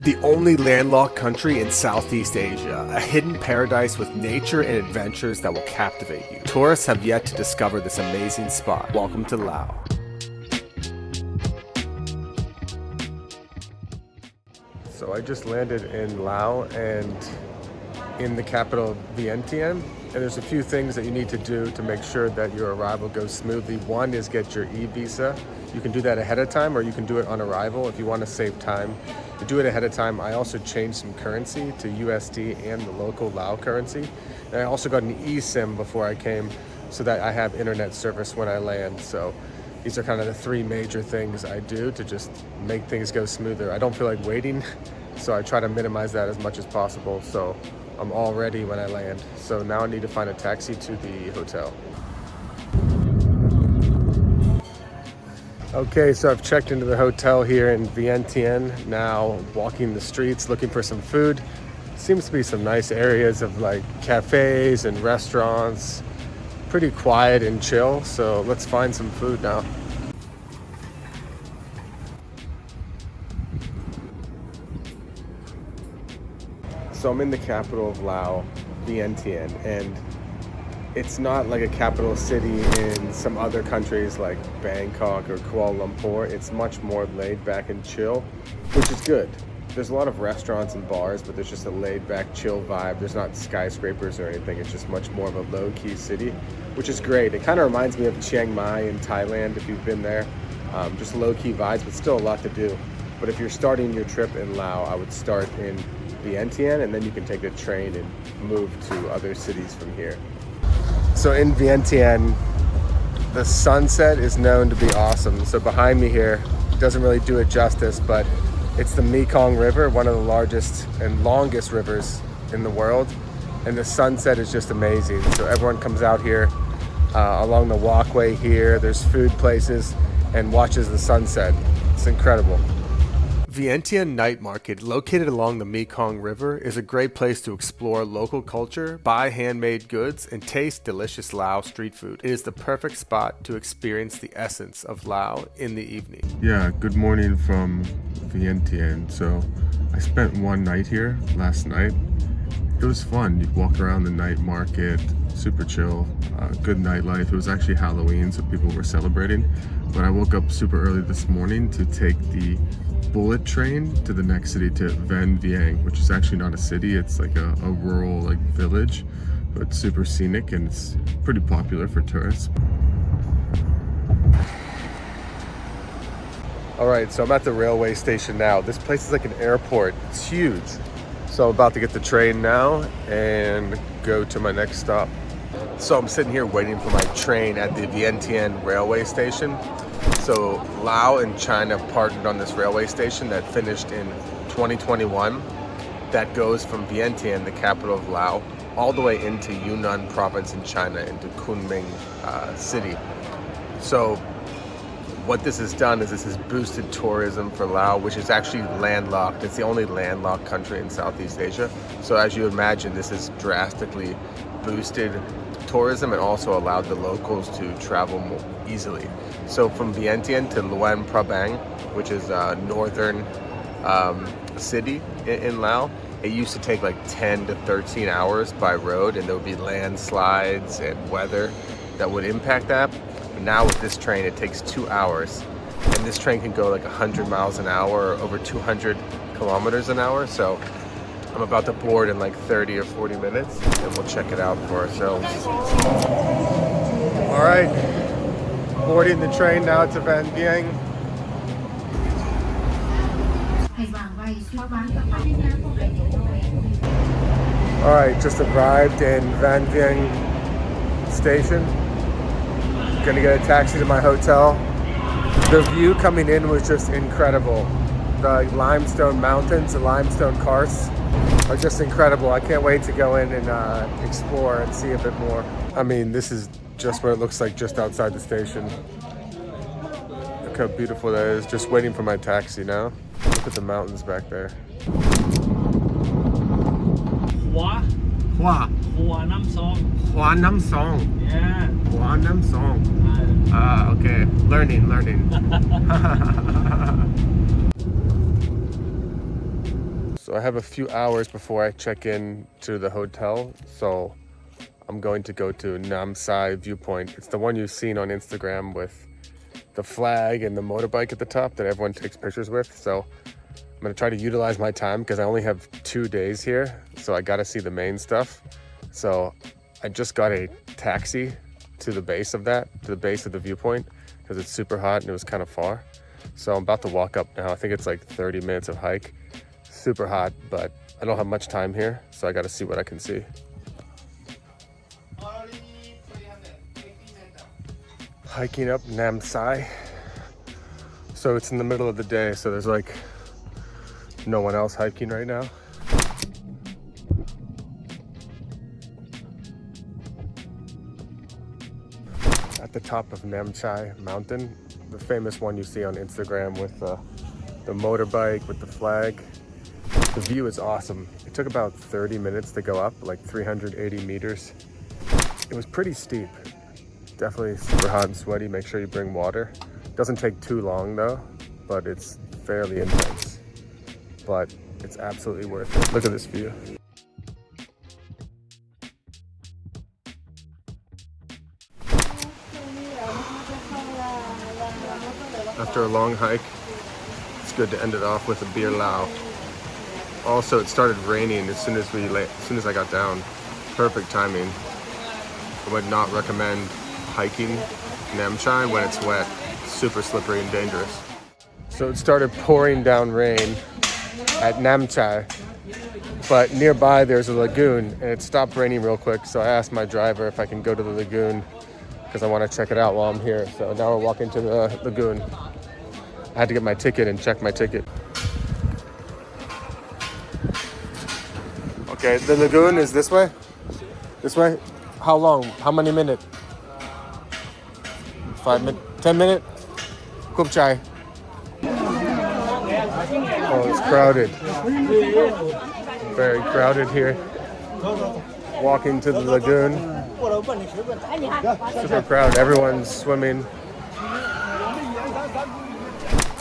The only landlocked country in Southeast Asia, a hidden paradise with nature and adventures that will captivate you. Tourists have yet to discover this amazing spot. Welcome to Laos. So I just landed in Laos and in the capital Vientiane. And there's a few things that you need to do to make sure that your arrival goes smoothly. One is get your e-visa. You can do that ahead of time or you can do it on arrival if you want to save time. To do it ahead of time, I also changed some currency to USD and the local Lao currency. And I also got an eSIM before I came so that I have internet service when I land. So these are kind of the three major things I do to just make things go smoother. I don't feel like waiting, so I try to minimize that as much as possible. So I'm all ready when I land. So now I need to find a taxi to the hotel. Okay, so I've checked into the hotel here in Vientiane. Now walking the streets looking for some food. Seems to be some nice areas of like cafes and restaurants. Pretty quiet and chill, so let's find some food now. So I'm in the capital of Laos, Vientiane, and it's not like a capital city in some other countries like Bangkok or Kuala Lumpur. It's much more laid back and chill, which is good. There's a lot of restaurants and bars, but there's just a laid back, chill vibe. There's not skyscrapers or anything. It's just much more of a low-key city, which is great. It kind of reminds me of Chiang Mai in Thailand, if you've been there. Just low-key vibes, but still a lot to do. But if you're starting your trip in Laos, I would start in Vientiane, and then you can take the train and move to other cities from here. So in Vientiane, the sunset is known to be awesome. So behind me here doesn't really do it justice, but it's the Mekong River, one of the largest and longest rivers in the world. And the sunset is just amazing. So everyone comes out here along the walkway here. There's food places and watches the sunset. It's incredible. Vientiane Night Market, located along the Mekong River, is a great place to explore local culture, buy handmade goods, and taste delicious Lao street food. It is the perfect spot to experience the essence of Lao in the evening. Yeah, good morning from Vientiane. So I spent one night here last night. It was fun. You walk around the night market, super chill, good nightlife. It was actually Halloween, so people were celebrating. But I woke up super early this morning to take the bullet train to the next city, to Vang Vieng, which is actually not a city. It's like a rural like village, but it's super scenic and it's pretty popular for tourists. All right, so I'm at the railway station now. This place is like an airport. It's huge. So I'm about to get the train now and go to my next stop. So I'm sitting here waiting for my train at the Vientiane railway station. So Laos and China partnered on this railway station that finished in 2021. That goes from Vientiane, the capital of Laos, all the way into Yunnan province in China, into Kunming city. So what this has done is this has boosted tourism for Laos, which is actually landlocked. It's the only landlocked country in Southeast Asia. So as you imagine, this has drastically boosted tourism and also allowed the locals to travel more easily. So from Vientiane to Luang Prabang, which is a northern city in Laos, it used to take like 10 to 13 hours by road, and there would be landslides and weather that would impact that. But now with this train, it takes 2 hours, and this train can go like 100 miles an hour or over 200 kilometers an hour. So I'm about to board in like 30 or 40 minutes, and we'll check it out for ourselves. All right. Boarding the train now to Vang Vieng. All right, just arrived in Vang Vieng station. Gonna get a taxi to my hotel. The view coming in was just incredible. The limestone mountains, the limestone karsts are just incredible. I can't wait to go in and explore and see a bit more. I mean, this is just what it looks like just outside the station. Look how beautiful that is. Just waiting for my taxi now. Look at the mountains back there. Hua Namxay. Yeah. Hua Namxay. Okay. Learning. So I have a few hours before I check in to the hotel. So I'm going to go to Nam Xay Viewpoint. It's the one you've seen on Instagram with the flag and the motorbike at the top that everyone takes pictures with. So I'm gonna try to utilize my time because I only have 2 days here. So I gotta see the main stuff. So I just got a taxi to the base of the viewpoint, because it's super hot and it was kind of far. So I'm about to walk up now. I think it's like 30 minutes of hike. Super hot, but I don't have much time here, so I got to see what I can see. Hiking up Namxay. So it's in the middle of the day, so there's like no one else hiking right now. At the top of Namxay mountain, the famous one you see on Instagram with the motorbike with the flag. The view is awesome. It took about 30 minutes to go up, like 380 meters. It was pretty steep. Definitely super hot and sweaty. Make sure you bring water. Doesn't take too long though, but it's fairly intense. But it's absolutely worth it. Look at this view. After a long hike, it's good to end it off with a beer lao. Also, it started raining as soon as I got down. Perfect timing. I would not recommend hiking Namxay when it's wet. Super slippery and dangerous. So it started pouring down rain at Namxay, but nearby there's a lagoon, and it stopped raining real quick. So I asked my driver if I can go to the lagoon because I want to check it out while I'm here. So now we're walking to the lagoon. I had to get my ticket and check my ticket. Okay, the lagoon is this way? This way? How long? How many minutes? 5 minutes? 10 minutes? Kup chai. Oh, it's crowded. Very crowded here. Walking to the lagoon. Super crowded. Everyone's swimming.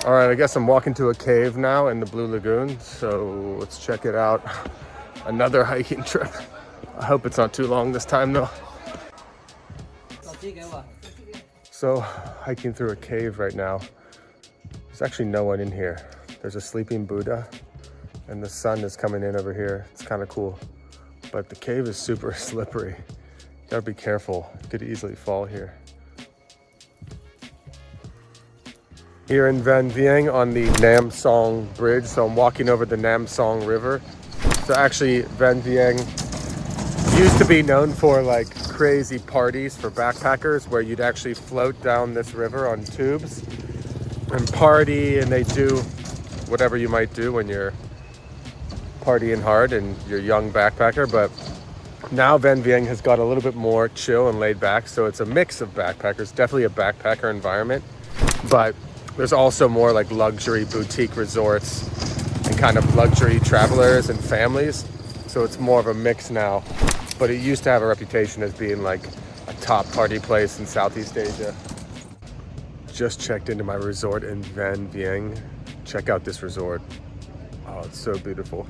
All right, I guess I'm walking to a cave now in the Blue Lagoon. So let's check it out. Another hiking trip. I hope it's not too long this time though. So hiking through a cave right now. There's actually no one in here. There's a sleeping Buddha and the sun is coming in over here. It's kind of cool, but the cave is super slippery. You gotta be careful. You could easily fall here. Here in Vang Vieng on the Namxay bridge. So I'm walking over the Namxay River. So actually Vang Vieng used to be known for like crazy parties for backpackers where you'd actually float down this river on tubes and party, and they do whatever you might do when you're partying hard and you're a young backpacker. But now Vang Vieng has got a little bit more chill and laid back, so it's a mix of backpackers, definitely a backpacker environment, but there's also more like luxury boutique resorts and kind of luxury travelers and families. So it's more of a mix now, but it used to have a reputation as being like a top party place in Southeast Asia. Just checked into my resort in Vang Vieng. Check out this resort. Oh, it's so beautiful.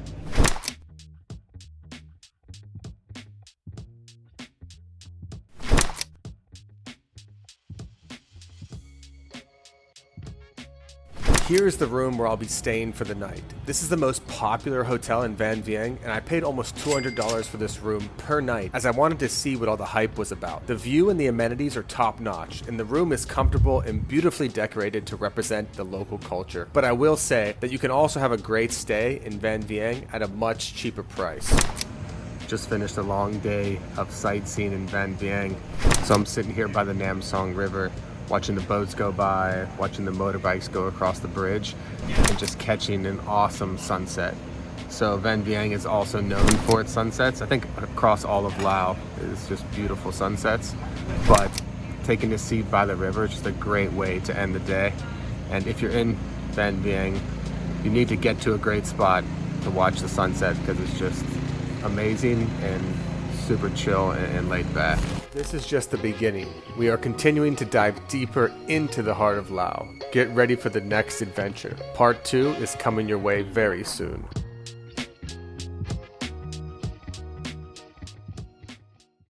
Here's the room where I'll be staying for the night. This is the most popular hotel in Vang Vieng, and I paid almost $200 for this room per night as I wanted to see what all the hype was about. The view and the amenities are top notch, and the room is comfortable and beautifully decorated to represent the local culture. But I will say that you can also have a great stay in Vang Vieng at a much cheaper price. Just finished a long day of sightseeing in Vang Vieng, so I'm sitting here by the Namxay River, watching the boats go by, watching the motorbikes go across the bridge, and just catching an awesome sunset. So Vang Vieng is also known for its sunsets. I think across all of Laos is just beautiful sunsets, but taking a seat by the river is just a great way to end the day. And if you're in Vang Vieng, you need to get to a great spot to watch the sunset because it's just amazing and super chill and laid back. This is just the beginning. We are continuing to dive deeper into the heart of Laos. Get ready for the next adventure. Part 2 is coming your way very soon.